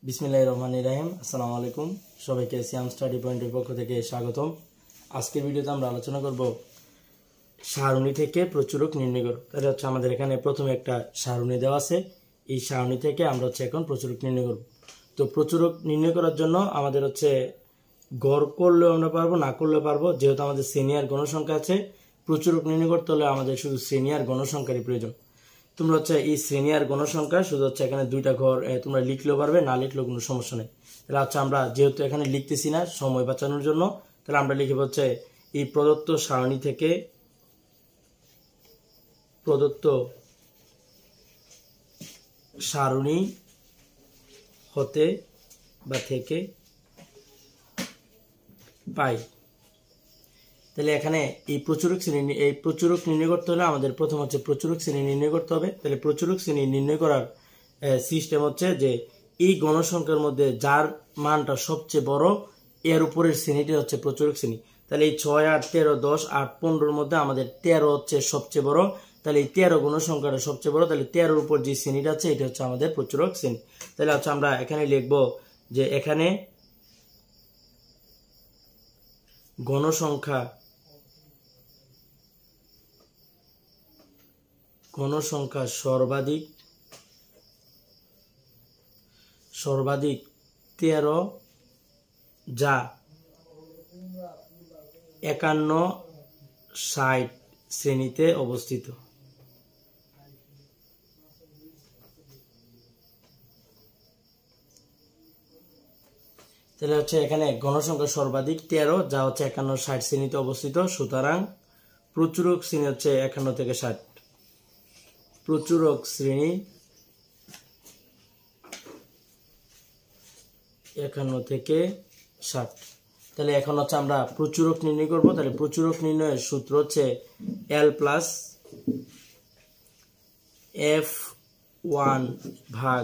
বিসমিল্লাহির রহমানির রহিম। আসসালামু আলাইকুম, সবাইকে সিয়াম স্টাডি পয়েন্টের পক্ষ থেকে স্বাগতম। আজকের ভিডিওতে আমরা আলোচনা করব সারণী থেকে প্রচুরক নির্ণয় করব। তাহলে আমাদের এখানে প্রথমে একটা সারণী দেওয়া আছে, এই সারণী থেকে আমরা এখন প্রচুরক নির্ণয় করব। তো প্রচুরক নির্ণয় করার জন্য আমাদের গড় করলেও আমরা পারবো, না করলেও পারবো। যেহেতু আমাদের সিনিয়র গণসংখ্যা আছে, প্রচুরক নির্ণয় করতে হলে আমাদের শুধু সিনিয়র গণসংখ্যারই প্রয়োজন। তোমরা এই সিনিয়র গণসংখ্যা শুধু এখানে দুইটা ঘর তোমরা লিখলেও পারবে, না লিখলেও কোনো সমস্যা নেই। তাহলে আমরা যেহেতু এখানে লিখতেছি না সময় বাঁচানোর জন্য, তাহলে আমরা লিখব এই প্রদত্ত সারণী থেকে প্রদত্ত সারণী হতে বা থেকে পাই। তাহলে এখানে এই প্রচুরক নির্ণয় করতে হলে আমাদের প্রথম প্রচুরক শ্রেণী নির্ণয় করতে হবে। তাহলে প্রচুরক শ্রেণী নির্ণয় করার সিস্টেম যে এই গণসংখ্যার মধ্যে যার মানটা সবচেয়ে বড় এর উপরের শ্রেণীটি প্রচুরক শ্রেণী। তাহলে এই 6, 8, 13, 10, 8, 15 মধ্যে আমাদের 13 সবচেয়ে বড়। তাহলে এই 13 গণসংখ্যাটা সবচেয়ে বড়। তাহলে 13-র উপর যে শ্রেণীটা আছে এটা আমাদের প্রচুরক শ্রেণী। তাহলে আমরা এখানে লিখব যে এখানে গণসংখ্যা সর্বাধিক 13 যা 51, 60 শ্রেণীতে অবস্থিত। তাহলে এখানে গণসংখ্যা সর্বাধিক 13 যা 51, 60 শ্রেণীতে অবস্থিত। সুতরাং প্রচুরক শ্রেণী 51 থেকে 60। প্রচুরক শ্রেণী 51 থেকে 60। তাহলে এখন আমরা প্রচুরক নির্ণয় করব। তাহলে প্রচুরক নির্ণয়ের সূত্র L প্লাস F1 ভাগ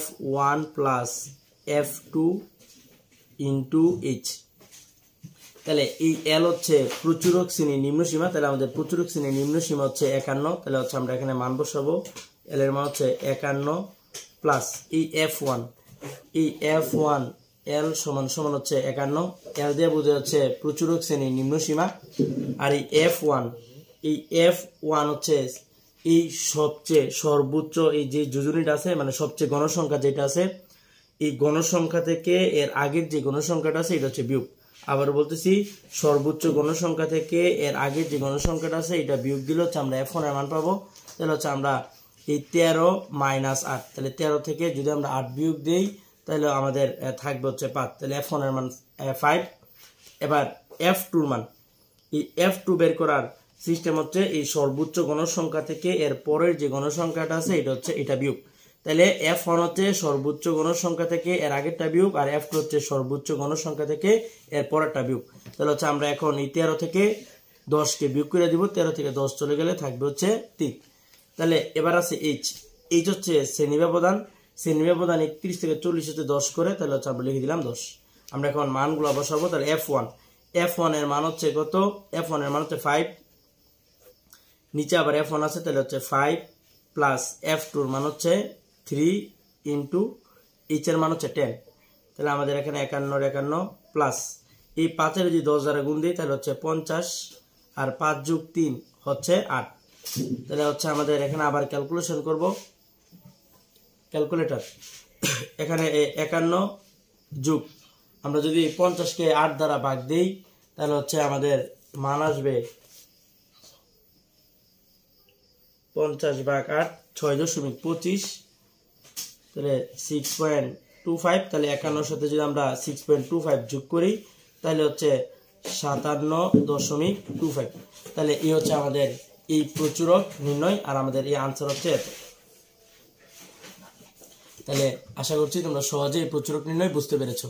F1 plus F2 into H। তাহলে এই L প্রচুরক শ্রেণীর নিম্ন সীমা। তাহলে আমাদের প্রচুরক শ্রেণীর নিম্ন সীমা 51। তাহলে আমরা এখানে মান বসাবো। L এর মান 51 প্লাস এই F1, এই F1 L সমান 51। L দিয়ে বোঝা প্রচুরক শ্রেণীর নিম্ন সীমা। আর এই F1 এই সবচেয়ে সর্বোচ্চ এই যে যোজনীটা আছে, মানে সবচেয়ে গণসংখ্যা যেটা আছে, এই গণসংখ্যা থেকে এর আগের যে গণসংখ্যাটা আছে এটা বিয়োগ। আবার বলতেছি, সর্বোচ্চ গণসংখ্যা থেকে এর আগের যে গণসংখ্যাটা আছে এটা বিয়োগ দিলে আমরা F1 এর মান পাবো। তাহলে আমরা এই 13 মাইনাস 8, তাহলে 13 থেকে যদি আমরা 8 বিয়োগ দেই তাহলে আমাদের থাকবে 5। তাহলে F1 এর মান 5। এবার F2 এর মান, এই F2 বের করার সিস্টেম এই সর্বোচ্চ গণসংখ্যা থেকে এর পরের যে গণসংখ্যাটা আছে এটা বিয়োগ। তাহলে F1 সর্বোচ্চ গণসংখ্যা থেকে এর আগেরটা বিয়োগ, আর F2 সর্বোচ্চ গণসংখ্যা থেকে এর পরেরটা বিয়োগ। তাহলে আমরা এখন এই 13 থেকে 10 কে বিয়োগ করে দিব। 13 থেকে 10 চলে গেলে থাকবে 3। তাহলে এবার আছে H শ্রেণী ব্যবধান। শ্রেণী ব্যবধান 31 থেকে 40 10 করে। তাহলে আমরা লিখে দিলাম 10। আমরা এখন মানগুলো বসাবো। তাহলে F1 এর মান কত? F1 এর মান 5। নিচে আবার F1 আছে, তাহলে 5 প্লাস F2 এর মান 3 ইন্টু H এর মান 10। তাহলে আমাদের এখানে 51 প্লাস এই 5-এর যদি 10 দ্বারা গুণ দিই তাহলে 50, আর 5 যোগ 3 8। তাহলে আমাদের এখানে আবার ক্যালকুলেশন করব, ক্যালকুলেটর। এখানে 51 যোগ আমরা যদি 50 কে 8 দ্বারা ভাগ দেই তাহলে আমাদের মান আসবে 50 ভাগ 8 6.25। তাহলে 6.25। তাহলে 51 সাথে যদি আমরা 6.25 যোগ করি তাহলে 57.25। তাহলে এই আমাদের এই প্রচুরক নির্ণয়, আর আমাদের এই আনসার এত। তাহলে আশা করছি তোমরা সহজে এই প্রচুরক নির্ণয় বুঝতে পেরেছো।